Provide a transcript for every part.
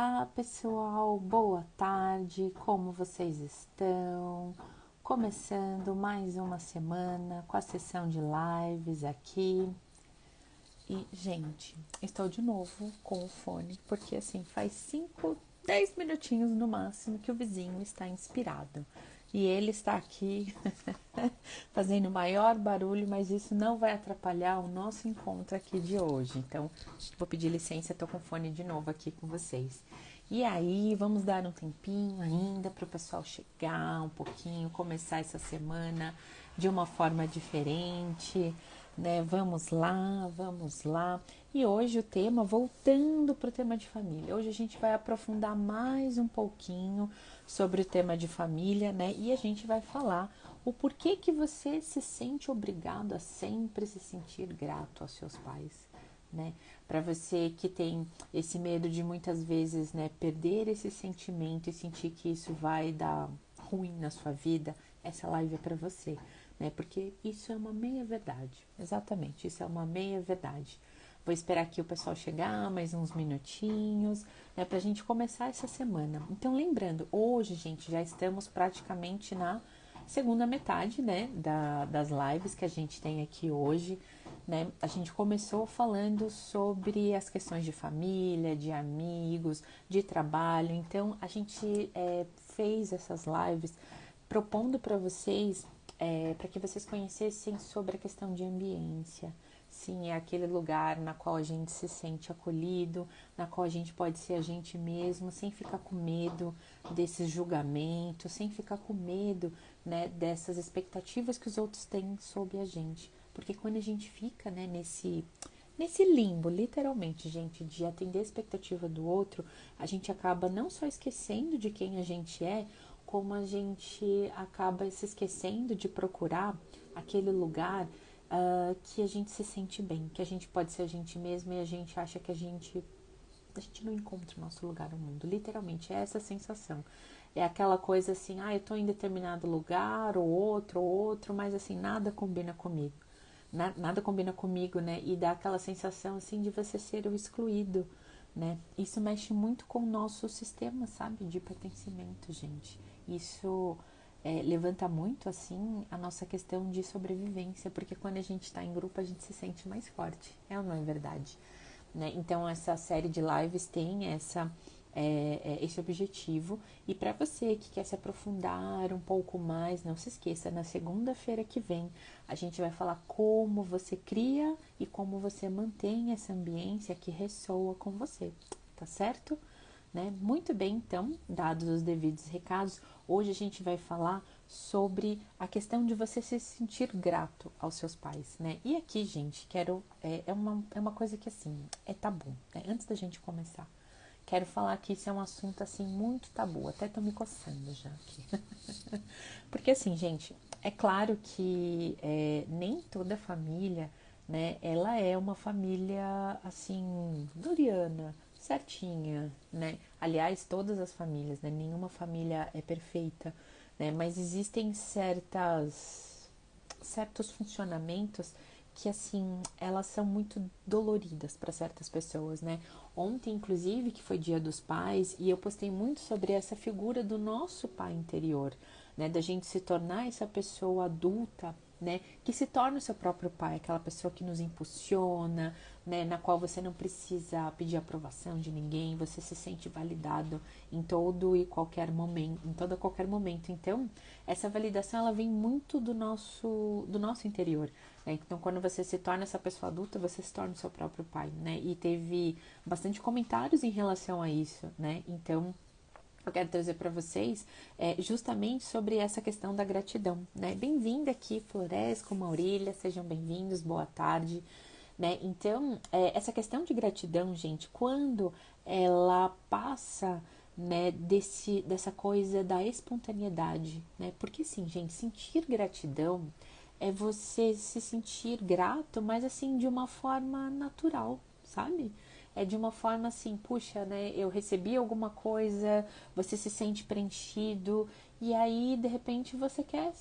Olá, pessoal, boa tarde, como vocês estão? Começando mais uma semana com a sessão de lives aqui. E, gente, estou de novo com o fone, porque assim, faz 5, 10 minutinhos no máximo que o vizinho está inspirado. E ele está aqui fazendo maior barulho, mas isso não vai atrapalhar o nosso encontro aqui de hoje. Então, vou pedir licença, estou com o fone de novo aqui com vocês. E aí, vamos dar um tempinho ainda para o pessoal chegar um pouquinho, começar essa semana de uma forma diferente, né? Vamos lá, vamos lá. E hoje o tema, voltando para o tema de família, hoje a gente vai aprofundar mais um pouquinho sobre o tema de família, né? E a gente vai falar o porquê que você se sente obrigado a sempre se sentir grato aos seus pais, né? Para você que tem esse medo de muitas vezes, né, perder esse sentimento e sentir que isso vai dar ruim na sua vida, essa live é para você, né? Porque isso é uma meia verdade. Exatamente, isso é uma meia verdade. Vou esperar aqui o pessoal chegar, mais uns minutinhos, né, pra gente começar essa semana. Então, lembrando, hoje, gente, já estamos praticamente na segunda metade, né, das lives que a gente tem aqui hoje, né? A gente começou falando sobre as questões de família, de amigos, de trabalho. Então, a gente fez essas lives propondo para vocês, para que vocês conhecessem sobre a questão de ambiência. Sim, é aquele lugar na qual a gente se sente acolhido, na qual a gente pode ser a gente mesmo, sem ficar com medo desses julgamentos, sem ficar com medo, né, dessas expectativas que os outros têm sobre a gente. Porque quando a gente fica, né, nesse limbo, literalmente, gente, de atender a expectativa do outro, a gente acaba não só esquecendo de quem a gente é, como a gente acaba se esquecendo de procurar aquele lugar que a gente se sente bem, que a gente pode ser a gente mesmo e a gente acha que a gente não encontra o nosso lugar no mundo. Literalmente, é essa sensação. É aquela coisa assim, eu tô em determinado lugar, ou outro, mas assim, nada combina comigo. Nada combina comigo, né? E dá aquela sensação assim de você ser o excluído, né? Isso mexe muito com o nosso sistema, sabe? De pertencimento, gente. Isso levanta muito, assim, a nossa questão de sobrevivência, porque quando a gente está em grupo, a gente se sente mais forte. É ou não é verdade? Né? Então, essa série de lives tem esse objetivo. E para você que quer se aprofundar um pouco mais, não se esqueça, na segunda-feira que vem, a gente vai falar como você cria e como você mantém essa ambiência que ressoa com você, tá certo? Né? Muito bem, então, dados os devidos recados, hoje a gente vai falar sobre a questão de você se sentir grato aos seus pais, né? E aqui, gente, é uma coisa que, assim, é tabu, né? Antes da gente começar, quero falar que isso é um assunto, assim, muito tabu, até tô me coçando já aqui. Porque, assim, gente, é claro que nem toda família, né, ela é uma família, assim, doriana, certinha, né? Aliás, todas as famílias, né? Nenhuma família é perfeita, né? Mas existem certos funcionamentos que, assim, elas são muito doloridas para certas pessoas, né? Ontem, inclusive, que foi Dia dos Pais, e eu postei muito sobre essa figura do nosso pai interior, né? Da gente se tornar essa pessoa adulta, né? Que se torna o seu próprio pai, aquela pessoa que nos impulsiona, né? Na qual você não precisa pedir aprovação de ninguém, você se sente validado em todo e qualquer momento, em todo e qualquer momento. Então, essa validação, ela vem muito do nosso interior, né? Então, quando você se torna essa pessoa adulta, você se torna o seu próprio pai, né? E teve bastante comentários em relação a isso, né? Então, eu quero trazer para vocês justamente sobre essa questão da gratidão, né? Bem-vinda aqui, Floresco, Maurília, sejam bem-vindos, boa tarde, né? Então, essa questão de gratidão, gente, quando ela passa, né, dessa coisa da espontaneidade, né? Porque, assim, gente, sentir gratidão é você se sentir grato, mas, assim, de uma forma natural, sabe? É de uma forma assim, puxa, né? Eu recebi alguma coisa, você se sente preenchido e aí de repente você quer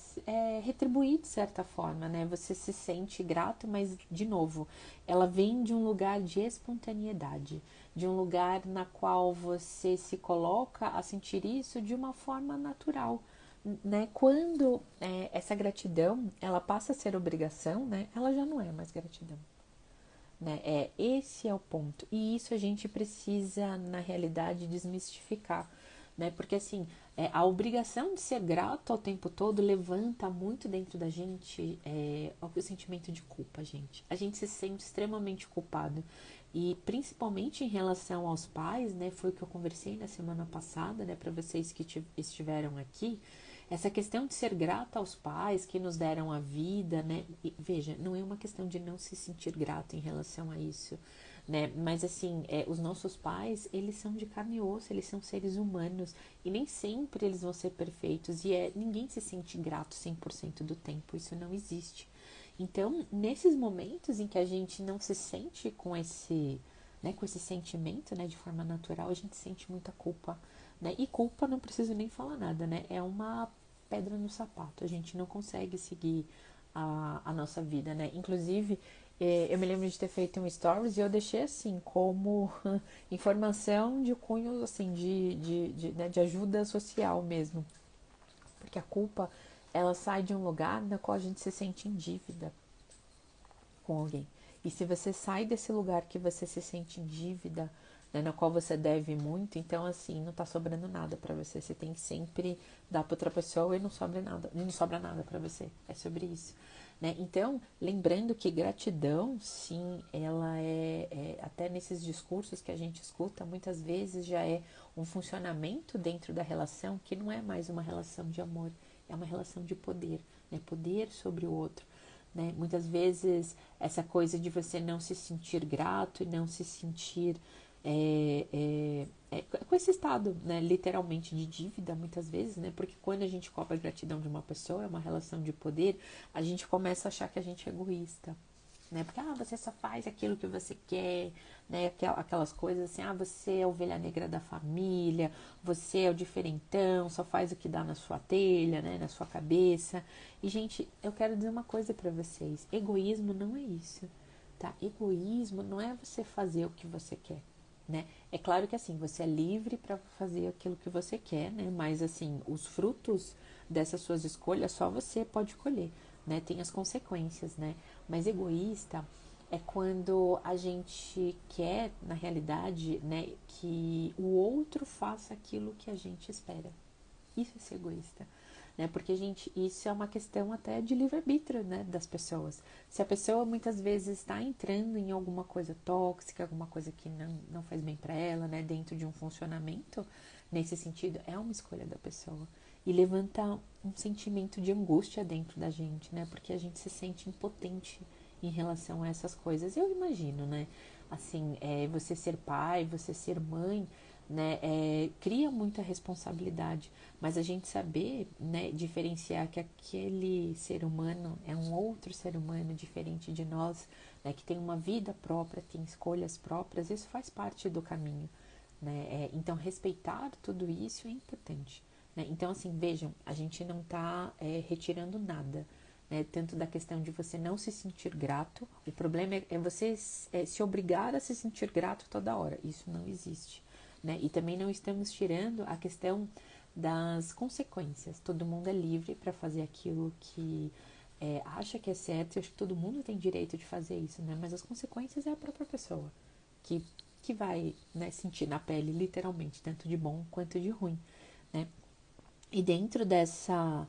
retribuir de certa forma, né? Você se sente grato, mas de novo, ela vem de um lugar de espontaneidade, de um lugar na qual você se coloca a sentir isso de uma forma natural, né? Quando essa gratidão ela passa a ser obrigação, né? Ela já não é mais gratidão, né? Esse é o ponto. E isso a gente precisa, na realidade, desmistificar, né? Porque assim, a obrigação de ser grato ao tempo todo levanta muito dentro da gente o sentimento de culpa, gente. A gente se sente extremamente culpado. E principalmente em relação aos pais, né? Foi o que eu conversei na semana passada, né? Para vocês que estiveram aqui. Essa questão de ser grato aos pais que nos deram a vida, né? E, veja, não é uma questão de não se sentir grato em relação a isso, né? Mas assim, os nossos pais, eles são de carne e osso, eles são seres humanos e nem sempre eles vão ser perfeitos e ninguém se sente grato 100% do tempo, isso não existe. Então, nesses momentos em que a gente não se sente com esse sentimento, né, de forma natural, a gente sente muita culpa, né? E culpa não preciso nem falar nada, né? É uma pedra no sapato. A gente não consegue seguir a nossa vida, né? Inclusive, eu me lembro de ter feito um stories e eu deixei assim, como informação de cunho, assim, né, de ajuda social mesmo. Porque a culpa, ela sai de um lugar na qual a gente se sente em dívida com alguém. E se você sai desse lugar que você se sente em dívida, né, na qual você deve muito, então assim, não tá sobrando nada para você. Você tem que sempre dar para outra pessoa e não sobra nada para você. É sobre isso, né? Então, lembrando que gratidão, sim, ela até nesses discursos que a gente escuta, muitas vezes já é um funcionamento dentro da relação que não é mais uma relação de amor, é uma relação de poder, né? Poder sobre o outro. Né? Muitas vezes essa coisa de você não se sentir grato e não se sentir com esse estado, né, literalmente de dívida, muitas vezes, né, porque quando a gente cobra a gratidão de uma pessoa, é uma relação de poder, a gente começa a achar que a gente é egoísta, né, porque você só faz aquilo que você quer, né, aquelas coisas assim, você é a ovelha negra da família, você é o diferentão, só faz o que dá na sua telha, né, na sua cabeça. E gente, eu quero dizer uma coisa para vocês, egoísmo não é isso, tá? Egoísmo não é você fazer o que você quer, né? É claro que assim, você é livre para fazer aquilo que você quer, né? Mas assim, os frutos dessas suas escolhas só você pode colher, né? Tem as consequências, né? Mas egoísta é quando a gente quer, na realidade, né, que o outro faça aquilo que a gente espera. Isso é ser egoísta, né? Porque, gente, isso é uma questão até de livre-arbítrio, né, das pessoas. Se a pessoa muitas vezes está entrando em alguma coisa tóxica, alguma coisa que não faz bem para ela, né, dentro de um funcionamento, nesse sentido, é uma escolha da pessoa. E levanta um sentimento de angústia dentro da gente, né? Porque a gente se sente impotente em relação a essas coisas. Eu imagino, né? Assim, você ser pai, você ser mãe, né? Cria muita responsabilidade, mas a gente saber, né, diferenciar que aquele ser humano é um outro ser humano diferente de nós, né? Que tem uma vida própria, tem escolhas próprias, isso faz parte do caminho, né? Então, respeitar tudo isso é importante. Né? Então, assim, vejam, a gente não está retirando nada, né? Tanto da questão de você não se sentir grato, o problema é você se obrigar a se sentir grato toda hora, isso não existe. Né? E também não estamos tirando a questão das consequências, todo mundo é livre para fazer aquilo que acha que é certo, eu acho que todo mundo tem direito de fazer isso, né? Mas as consequências é a própria pessoa que, que vai, né, sentir na pele, literalmente, tanto de bom quanto de ruim, né? E dentro dessa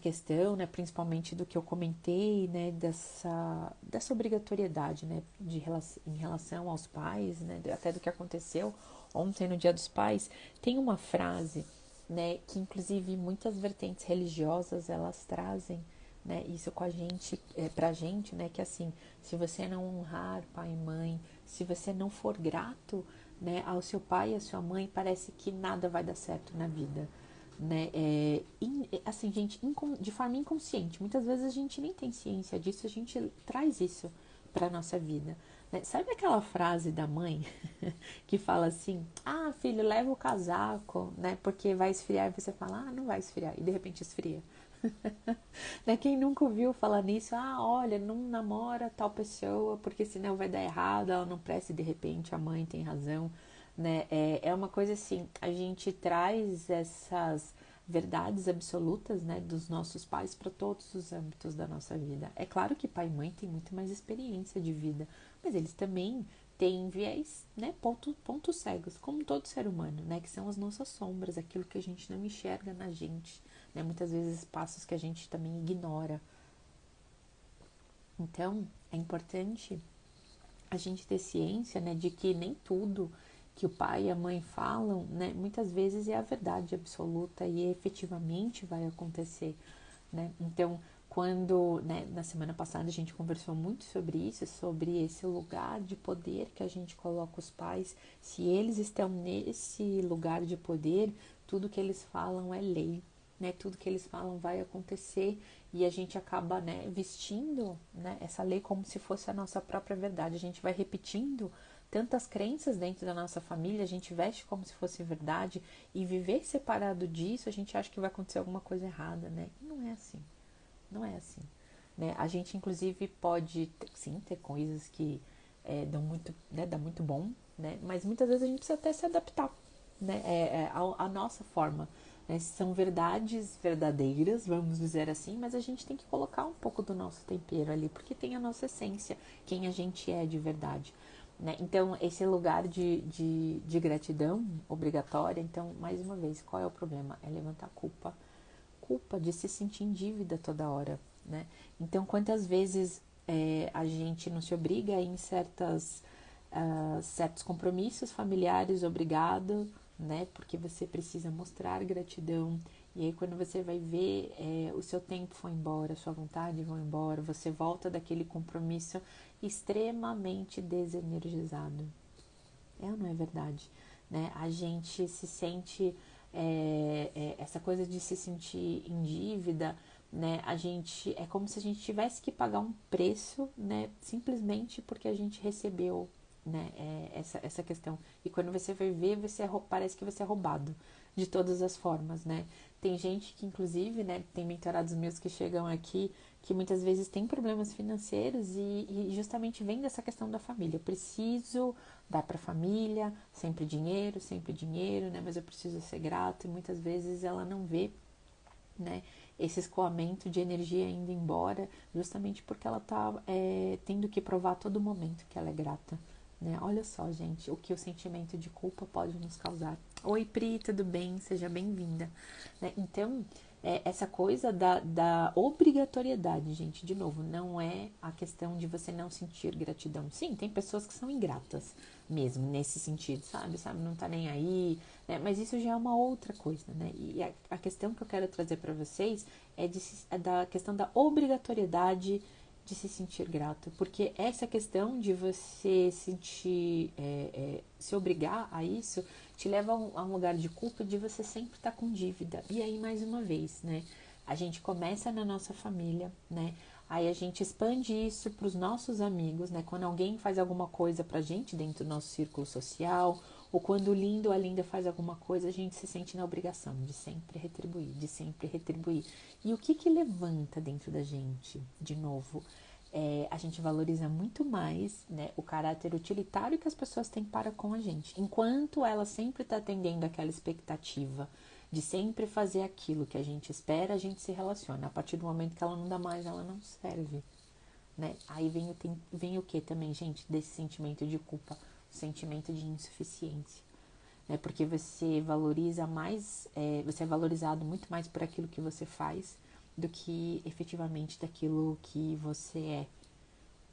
questão, né, principalmente do que eu comentei, né, dessa obrigatoriedade, né, em relação aos pais, né, até do que aconteceu ontem no Dia dos Pais, tem uma frase, né, que inclusive muitas vertentes religiosas elas trazem, né, isso com a gente, pra gente, né, que assim, se você não honrar pai e mãe, se você não for grato, né, ao seu pai e à sua mãe, parece que nada vai dar certo na vida, né? Assim, gente, de forma inconsciente, muitas vezes a gente nem tem ciência disso, a gente traz isso para nossa vida, né? Sabe aquela frase da mãe que fala assim: ah, filho, leva o casaco, né, porque vai esfriar, e você fala: ah, não vai esfriar, e de repente esfria. Né? Quem nunca ouviu falar nisso? Ah, olha, não namora tal pessoa, porque senão vai dar errado, ela não presta e de repente a mãe tem razão, né? É uma coisa assim, a gente traz essas verdades absolutas, né, dos nossos pais para todos os âmbitos da nossa vida. É claro que pai e mãe têm muito mais experiência de vida, mas eles também têm viés, né, pontos cegos, como todo ser humano, né, que são as nossas sombras, aquilo que a gente não enxerga na gente, né, muitas vezes passos que a gente também ignora. Então, é importante a gente ter ciência, né, de que nem tudo que o pai e a mãe falam, né, muitas vezes é a verdade absoluta e efetivamente vai acontecer, né? Então, quando, né, na semana passada a gente conversou muito sobre isso, sobre esse lugar de poder que a gente coloca os pais, se eles estão nesse lugar de poder, tudo que eles falam é lei, né? Tudo que eles falam vai acontecer e a gente acaba, né, vestindo, né, essa lei como se fosse a nossa própria verdade. A gente vai repetindo tantas crenças dentro da nossa família, a gente veste como se fosse verdade e viver separado disso, a gente acha que vai acontecer alguma coisa errada, né? E não é assim. Não é assim, né? A gente inclusive pode, sim, ter coisas que dão muito, né, dá muito bom, né? Mas muitas vezes a gente precisa até se adaptar, né? A nossa forma, né? São verdades verdadeiras, vamos dizer assim, mas a gente tem que colocar um pouco do nosso tempero ali, porque tem a nossa essência, quem a gente é de verdade, né? Então, esse lugar de gratidão obrigatória, então, mais uma vez, qual é o problema? É levantar culpa de se sentir em dívida toda hora, né? Então, quantas vezes a gente não se obriga em certos compromissos familiares, obrigado, né? Porque você precisa mostrar gratidão. E aí, quando você vai ver, o seu tempo foi embora, a sua vontade foi embora, você volta daquele compromisso extremamente desenergizado. É ou não é verdade? Né? A gente se sente, essa coisa de se sentir em dívida, né? A gente, é como se a gente tivesse que pagar um preço, né? Simplesmente porque a gente recebeu, né? Essa questão. E quando você vai ver, parece que você é roubado de todas as formas, né? Tem gente que, inclusive, né? Tem mentorados meus que chegam aqui que muitas vezes tem problemas financeiros e justamente vem dessa questão da família. Eu preciso dar para a família, sempre dinheiro, né? Mas eu preciso ser grato e muitas vezes ela não vê, né, esse escoamento de energia indo embora, justamente porque ela tá tendo que provar a todo momento que ela é grata, né? Olha só, gente, o que o sentimento de culpa pode nos causar. Oi, Pri, tudo bem? Seja bem-vinda. Né? Então, essa coisa da obrigatoriedade, gente, de novo, não é a questão de você não sentir gratidão. Sim, tem pessoas que são ingratas mesmo, nesse sentido, sabe? Não tá nem aí, né? Mas isso já é uma outra coisa, né? E a questão que eu quero trazer para vocês é da questão da obrigatoriedade de se sentir grato, porque essa questão de você sentir, se obrigar a isso, te leva a um lugar de culpa de você sempre estar com dívida. E aí, mais uma vez, né? A gente começa na nossa família, né? Aí a gente expande isso para os nossos amigos, né? Quando alguém faz alguma coisa pra gente dentro do nosso círculo social, ou quando o lindo ou a linda faz alguma coisa, a gente se sente na obrigação de sempre retribuir, de sempre retribuir. E o que levanta dentro da gente, de novo? A gente valoriza muito mais, né, o caráter utilitário que as pessoas têm para com a gente. Enquanto ela sempre está atendendo aquela expectativa de sempre fazer aquilo que a gente espera, a gente se relaciona. A partir do momento que ela não dá mais, ela não serve. Né? Aí vem o que também, gente, desse sentimento de culpa, o sentimento de insuficiência. Né? Porque você valoriza mais, você é valorizado muito mais por aquilo que você faz do que efetivamente daquilo que você é.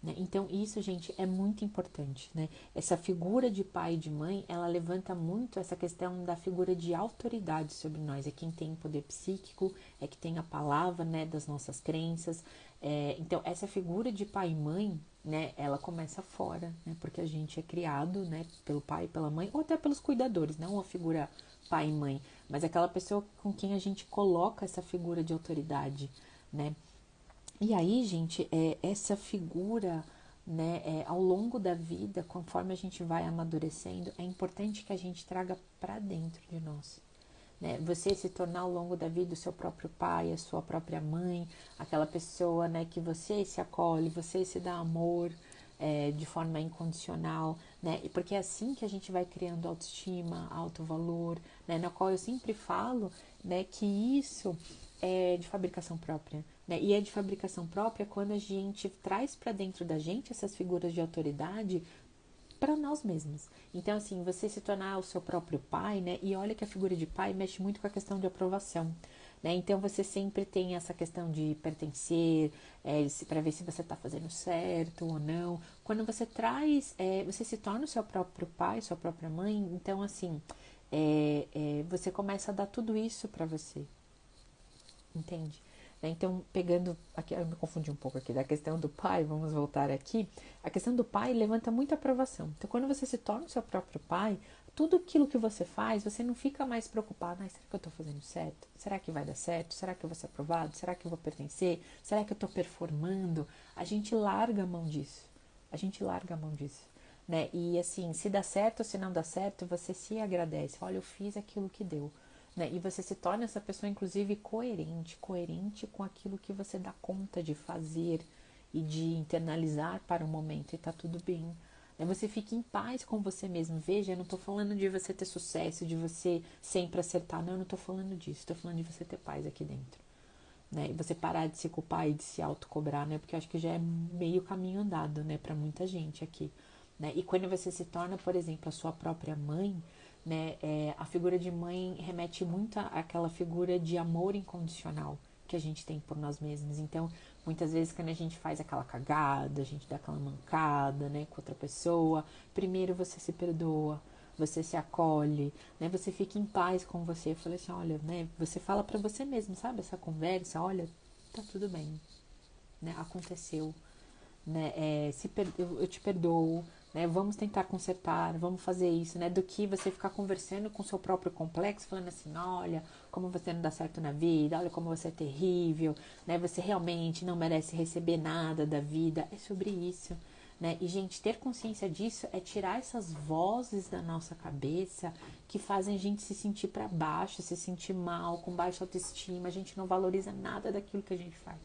Né? Então isso, gente, é muito importante, né? Essa figura de pai e de mãe, ela levanta muito essa questão da figura de autoridade sobre nós. É quem tem poder psíquico, é que tem a palavra, né, das nossas crenças. Então essa figura de pai e mãe, né, ela começa fora, né? Porque a gente é criado, né, pelo pai e pela mãe, ou até pelos cuidadores, não a figura pai e mãe, mas aquela pessoa com quem a gente coloca essa figura de autoridade, né? E aí, gente, essa figura, né, ao longo da vida, conforme a gente vai amadurecendo, é importante que a gente traga para dentro de nós. né? Você se tornar ao longo da vida o seu próprio pai, a sua própria mãe, aquela pessoa, né, que você se acolhe, você se dá amor, de forma incondicional, né? E porque é assim que a gente vai criando autoestima, autovalor, né? Na qual eu sempre falo, né, que isso é de fabricação própria, né? E é de fabricação própria quando a gente traz para dentro da gente essas figuras de autoridade para nós mesmos. Então, assim, você se tornar o seu próprio pai, né? E olha que a figura de pai mexe muito com a questão de aprovação, né? Então, você sempre tem essa questão de pertencer, para ver se você está fazendo certo ou não. Quando você traz, você se torna o seu próprio pai, sua própria mãe, então, assim, você começa a dar tudo isso para você, entende? Então, pegando aqui, eu me confundi um pouco aqui da questão do pai, vamos voltar aqui. A questão do pai levanta muita aprovação. Então, quando você se torna o seu próprio pai, tudo aquilo que você faz, você não fica mais preocupado. Será que eu estou fazendo certo? Será que vai dar certo? Será que eu vou ser aprovado? Será que eu vou pertencer? Será que eu estou performando? A gente larga a mão disso. A gente larga a mão disso. Né? E assim, se dá certo ou se não dá certo, você se agradece. Olha, eu fiz aquilo que deu. Né? E você se torna essa pessoa, inclusive, coerente com aquilo que você dá conta de fazer e de internalizar para o momento, e tá tudo bem. Né? Você fica em paz com você mesmo. Veja, eu não tô falando de você ter sucesso, de você sempre acertar, não, eu não tô falando disso, tô falando de você ter paz aqui dentro. Né? E você parar de se culpar e de se autocobrar, né? Porque eu acho que já é meio caminho andado, né, para muita gente aqui. Né? E quando você se torna, por exemplo, a sua própria mãe, né, a figura de mãe remete muito àquela figura de amor incondicional que a gente tem por nós mesmos. Então, muitas vezes quando a gente faz aquela cagada, a gente dá aquela mancada, né, com outra pessoa, primeiro você se perdoa, você se acolhe, né, você fica em paz com você. Eu falei assim, olha, né, você fala pra você mesmo, sabe, essa conversa, olha, tá tudo bem, né, aconteceu, né, eu te perdoo, né, vamos tentar consertar, vamos fazer isso, né, do que você ficar conversando com o seu próprio complexo, falando assim, olha, como você não dá certo na vida, olha como você é terrível, né, você realmente não merece receber nada da vida, é sobre isso, né, e gente, ter consciência disso é tirar essas vozes da nossa cabeça que fazem a gente se sentir para baixo, se sentir mal, com baixa autoestima, a gente não valoriza nada daquilo que a gente faz.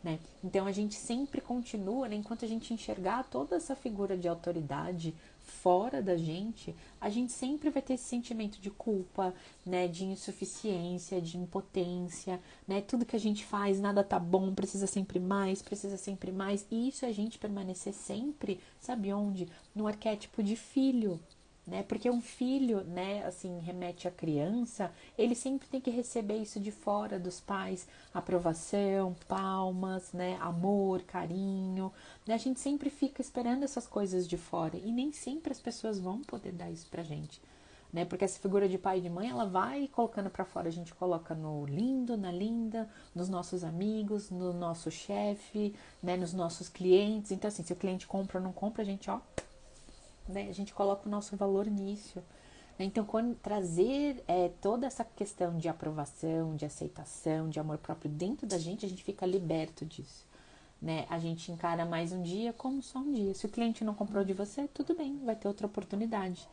Né? Então a gente sempre continua, né, enquanto a gente enxergar toda essa figura de autoridade fora da gente, a gente sempre vai ter esse sentimento de culpa, né, de insuficiência, de impotência, né, tudo que a gente faz, nada tá bom, precisa sempre mais, e isso é a gente permanecer sempre, sabe onde? No arquétipo de filho, né? Porque um filho, né, assim, remete à criança, ele sempre tem que receber isso de fora dos pais, aprovação, palmas, né, amor, carinho, né? A gente sempre fica esperando essas coisas de fora e nem sempre as pessoas vão poder dar isso pra gente. Né? Porque essa figura de pai e de mãe, ela vai colocando para fora, a gente coloca no lindo, na linda, nos nossos amigos, no nosso chefe, né, nos nossos clientes. Então assim, se o cliente compra ou não compra, a gente, ó, né, a gente coloca o nosso valor nisso. Então, quando trazer toda essa questão de aprovação, de aceitação, de amor próprio dentro da gente, a gente fica liberto disso. Né? A gente encara mais um dia como só um dia. Se o cliente não comprou de você, tudo bem, vai ter outra oportunidade.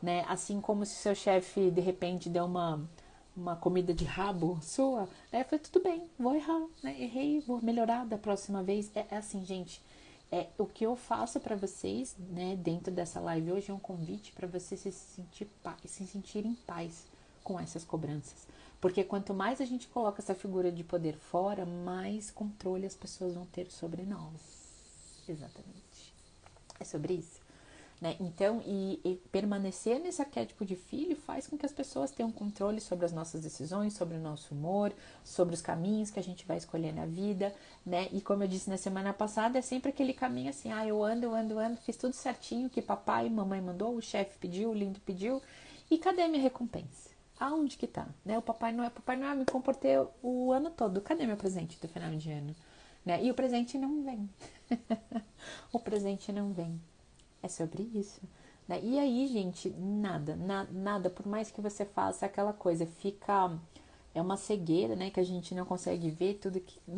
Né? Assim como se seu chefe de repente deu uma comida de rabo sua, foi tudo bem, vou errar, né? Errei, vou melhorar da próxima vez. É assim, gente. O que eu faço para vocês, né, dentro dessa live hoje é um convite para vocês se sentir em paz com essas cobranças. Porque quanto mais a gente coloca essa figura de poder fora, mais controle as pessoas vão ter sobre nós. Exatamente. É sobre isso. Né? Então, e permanecer nesse arquétipo de filho faz com que as pessoas tenham controle sobre as nossas decisões, sobre o nosso humor, sobre os caminhos que a gente vai escolher na vida, né? E como eu disse na semana passada, é sempre aquele caminho assim, eu ando, fiz tudo certinho que papai e mamãe mandou, o chefe pediu, o lindo pediu, e cadê a minha recompensa? Aonde que tá? Né? O Papai Noel, me comportei o ano todo, cadê meu presente do final de ano? Né? E o presente não vem. O presente não vem. É sobre isso. Né? E aí, gente, nada, por mais que você faça aquela coisa, é uma cegueira, né, que a gente não consegue ver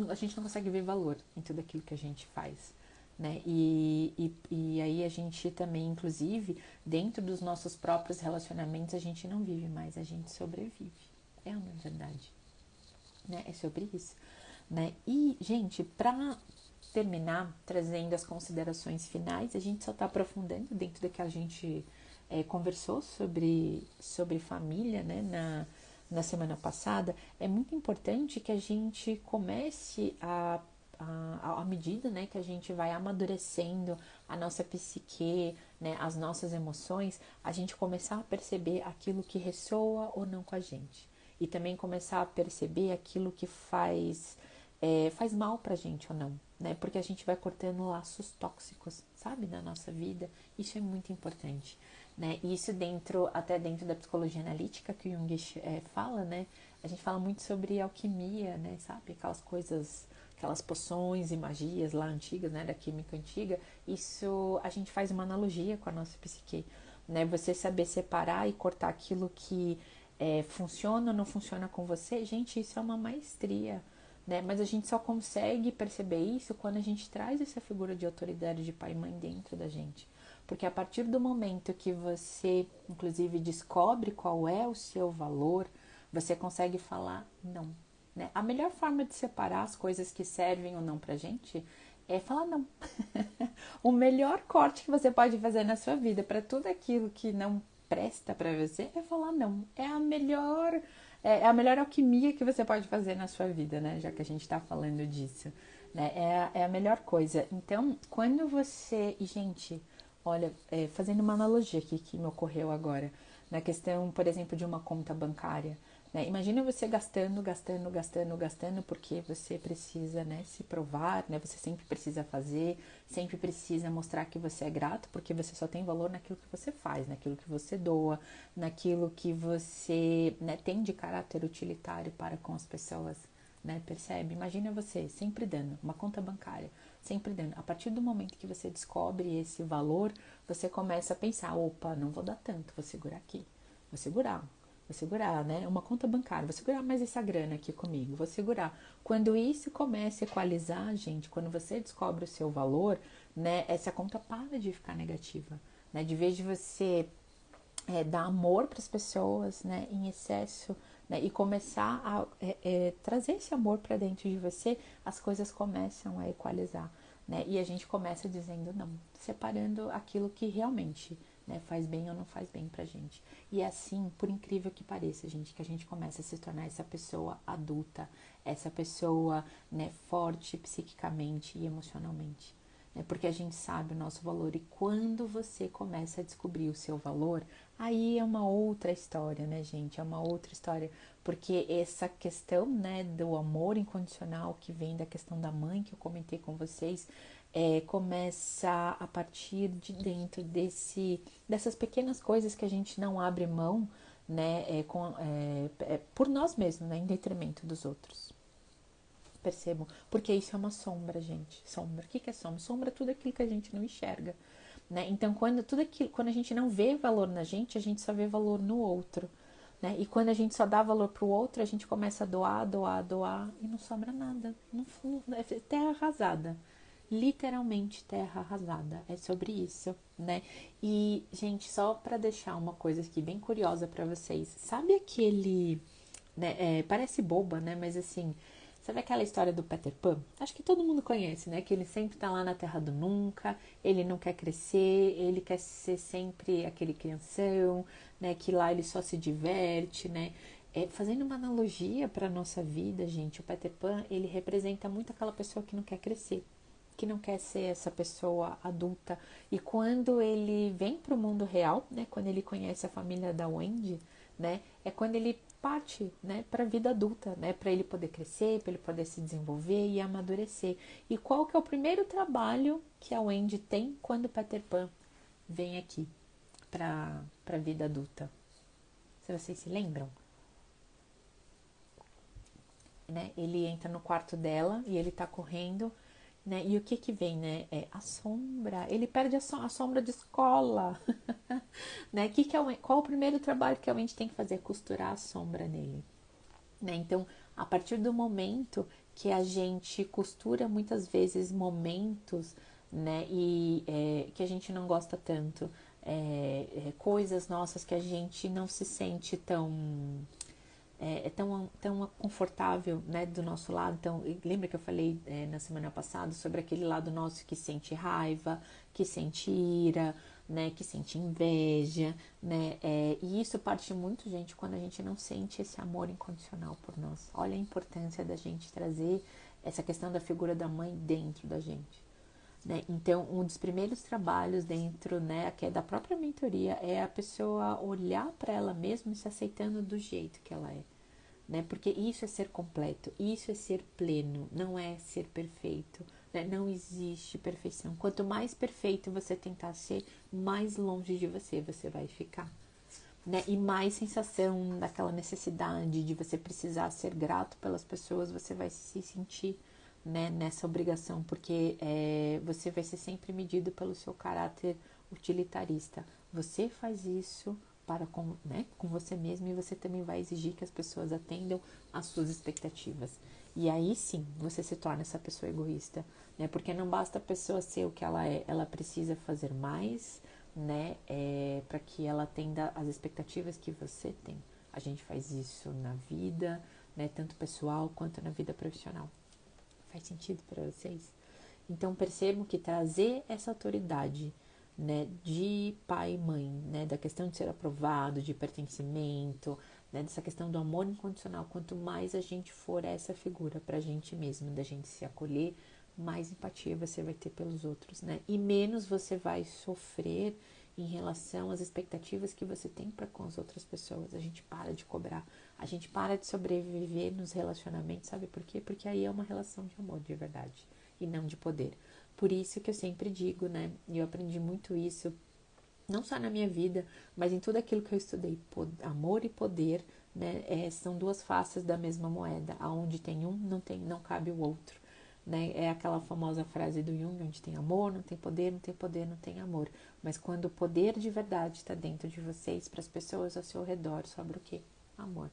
a gente não consegue ver valor em tudo aquilo que a gente faz, né? E aí a gente também, inclusive, dentro dos nossos próprios relacionamentos, a gente não vive mais, a gente sobrevive. É uma verdade, né? É sobre isso, né? E, gente, para terminar trazendo as considerações finais, a gente só está aprofundando dentro do que a gente conversou sobre família, né, na semana passada. É muito importante que a gente comece à medida, né, que a gente vai amadurecendo a nossa psique, né, as nossas emoções, a gente começar a perceber aquilo que ressoa ou não com a gente. E também começar a perceber aquilo que faz mal pra gente ou não, né? Porque a gente vai cortando laços tóxicos, sabe, na nossa vida. Isso é muito importante, né? E isso até dentro da psicologia analítica que o Jung fala, né? A gente fala muito sobre alquimia, né? Sabe, aquelas coisas, aquelas poções e magias lá antigas, né? Da química antiga. Isso a gente faz uma analogia com a nossa psique, né? Você saber separar e cortar aquilo que funciona ou não funciona com você, gente, isso é uma maestria, né? Mas a gente só consegue perceber isso quando a gente traz essa figura de autoridade de pai e mãe dentro da gente. Porque a partir do momento que você, inclusive, descobre qual é o seu valor, você consegue falar não, né? A melhor forma de separar as coisas que servem ou não pra gente é falar não. O melhor corte que você pode fazer na sua vida para tudo aquilo que não presta para você é falar não. É a melhor alquimia que você pode fazer na sua vida, né? Já que a gente está falando disso, né? É a melhor coisa. Então, quando você... E, gente, olha, fazendo uma analogia aqui que me ocorreu agora, na questão, por exemplo, de uma conta bancária, né? Imagina você gastando, gastando, gastando, gastando, porque você precisa, né, se provar, né? Você sempre precisa fazer, sempre precisa mostrar que você é grato, porque você só tem valor naquilo que você faz, naquilo que você doa, naquilo que você, né, tem de caráter utilitário para com as pessoas, né? Percebe? Imagina você sempre dando uma conta bancária, sempre dando. A partir do momento que você descobre esse valor, você começa a pensar, opa, não vou dar tanto, vou segurar aqui, vou segurar, né? Uma conta bancária, vou segurar mais essa grana aqui comigo, vou segurar. Quando isso começa a equalizar, gente, quando você descobre o seu valor, né? Essa conta para de ficar negativa, né? De vez de você dar amor para as pessoas, né? Em excesso, né? E começar a trazer esse amor para dentro de você, as coisas começam a equalizar, né? E a gente começa dizendo não, separando aquilo que realmente, né, faz bem ou não faz bem pra gente. E é assim, por incrível que pareça, gente, que a gente começa a se tornar essa pessoa adulta, essa pessoa, né, forte psiquicamente e emocionalmente, né? Porque a gente sabe o nosso valor, e quando você começa a descobrir o seu valor, aí é uma outra história, né, gente? É uma outra história, porque essa questão, né, do amor incondicional que vem da questão da mãe que eu comentei com vocês, começa a partir de dentro dessas pequenas coisas que a gente não abre mão, né, por nós mesmos, né, em detrimento dos outros. Percebam? Porque isso é uma sombra, gente. Sombra. O que é sombra? Sombra é tudo aquilo que a gente não enxerga, né? Então, quando a gente não vê valor na gente, a gente só vê valor no outro, né? E quando a gente só dá valor pro outro, a gente começa a doar, doar, doar e não sobra nada. É terra arrasada. Literalmente terra arrasada. É sobre isso, né? E, gente, só para deixar uma coisa aqui bem curiosa para vocês. Sabe aquele, né, parece boba, né? Mas assim, sabe aquela história do Peter Pan? Acho que todo mundo conhece, né? Que ele sempre tá lá na Terra do Nunca, ele não quer crescer, ele quer ser sempre aquele crianção, né? Que lá ele só se diverte, né? Fazendo uma analogia para nossa vida, gente, o Peter Pan, ele representa muito aquela pessoa que não quer crescer, que não quer ser essa pessoa adulta. E quando ele vem para o mundo real, né, quando ele conhece a família da Wendy, né, é quando ele parte, né, para a vida adulta, né, para ele poder crescer, para ele poder se desenvolver e amadurecer. E qual que é o primeiro trabalho que a Wendy tem quando Peter Pan vem aqui para a vida adulta? Se vocês se lembram, né? Ele entra no quarto dela e ele tá correndo, né? E o que que vem, né? É a sombra. Ele perde a sombra de escola, né? Qual o primeiro trabalho que a gente tem que fazer? Costurar a sombra nele, né? Então, a partir do momento que a gente costura muitas vezes momentos, né? E que a gente não gosta tanto, coisas nossas que a gente não se sente tão confortável, né, do nosso lado. Então, lembra que eu falei na semana passada sobre aquele lado nosso que sente raiva, que sente ira, né, que sente inveja, né, e isso parte muito, gente, quando a gente não sente esse amor incondicional por nós. Olha a importância da gente trazer essa questão da figura da mãe dentro da gente. Né? Então, um dos primeiros trabalhos dentro, né, que é da própria mentoria, é a pessoa olhar para ela mesma e se aceitando do jeito que ela é, né? Porque isso é ser completo, isso é ser pleno, não é ser perfeito, né? Não existe perfeição. Quanto mais perfeito você tentar ser, mais longe de você vai ficar, né? E mais sensação daquela necessidade de você precisar ser grato pelas pessoas, você vai se sentir, né, nessa obrigação, porque você vai ser sempre medido pelo seu caráter utilitarista. Você faz isso para com você mesmo, e você também vai exigir que as pessoas atendam às suas expectativas. E aí sim, você se torna essa pessoa egoísta, né? Porque não basta a pessoa ser o que ela é, ela precisa fazer mais, né? Para que ela atenda às expectativas que você tem. A gente faz isso na vida, né? Tanto pessoal quanto na vida profissional. Faz sentido para vocês? Então percebam que trazer essa autoridade, né, de pai e mãe, né, da questão de ser aprovado, de pertencimento, né, dessa questão do amor incondicional, quanto mais a gente for essa figura pra gente mesmo, da gente se acolher, mais empatia você vai ter pelos outros, né? E menos você vai sofrer em relação às expectativas que você tem para com as outras pessoas. A gente para de cobrar, a gente para de sobreviver nos relacionamentos, sabe por quê? Porque aí é uma relação de amor de verdade e não de poder. Por isso que eu sempre digo, né? E eu aprendi muito isso, não só na minha vida, mas em tudo aquilo que eu estudei. Amor e poder, né? São duas faces da mesma moeda. Aonde tem um, não cabe o outro. Né? É aquela famosa frase do Jung, onde tem amor, não tem poder, não tem poder, não tem amor. Mas quando o poder de verdade está dentro de vocês, para as pessoas ao seu redor, sobra o quê? Amor.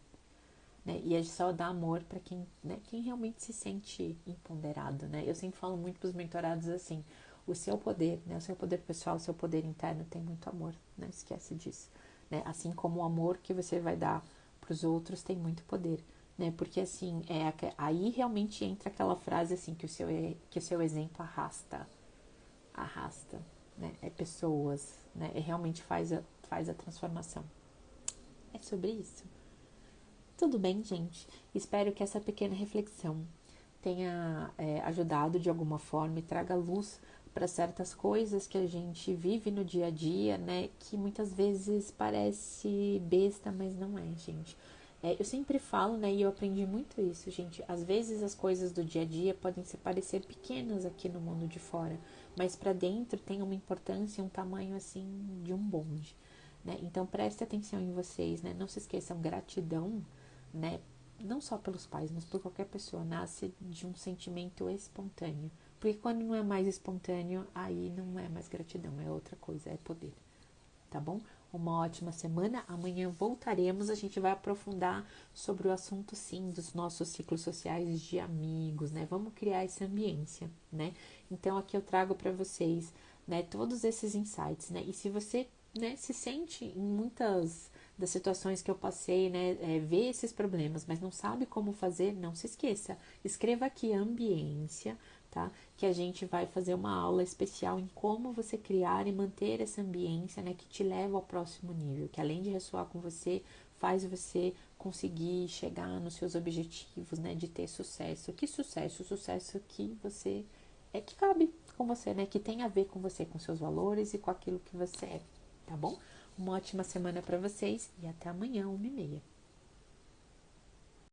Né? E é só dar amor para quem, né, quem realmente se sente empoderado, né? Eu sempre falo muito para os mentorados assim, o seu poder, né, o seu poder pessoal, o seu poder interno tem muito amor, não esquece disso, né? Assim como o amor que você vai dar para os outros tem muito poder, né? Porque assim, aí realmente entra aquela frase assim que o seu exemplo arrasta, né? É pessoas, né? Realmente faz a transformação. É sobre isso. Tudo bem, gente? Espero que essa pequena reflexão tenha ajudado de alguma forma e traga luz para certas coisas que a gente vive no dia a dia, né? Que muitas vezes parece besta, mas não é, gente. Eu sempre falo, né? E eu aprendi muito isso, gente. Às vezes as coisas do dia a dia podem se parecer pequenas aqui no mundo de fora, mas para dentro tem uma importância e um tamanho assim de um bonde, né? Então preste atenção em vocês, né? Não se esqueçam, gratidão, né? Não só pelos pais, mas por qualquer pessoa, nasce de um sentimento espontâneo. Porque quando não é mais espontâneo, aí não é mais gratidão, é outra coisa, é poder. Tá bom? Uma ótima semana. Amanhã voltaremos, a gente vai aprofundar sobre o assunto, sim, dos nossos ciclos sociais de amigos, né? Vamos criar essa ambiência, né? Então, aqui eu trago para vocês, né, todos esses insights, né? E se você, né, se sente em muitas das situações que eu passei, né, vê esses problemas, mas não sabe como fazer, não se esqueça. Escreva aqui ambiência, tá? Que a gente vai fazer uma aula especial em como você criar e manter essa ambiência, né, que te leva ao próximo nível, que além de ressoar com você, faz você conseguir chegar nos seus objetivos, né, de ter sucesso. Que sucesso? O sucesso que você que cabe com você, né, que tem a ver com você, com seus valores e com aquilo que você é, tá bom? Uma ótima semana para vocês e até amanhã, 1h30.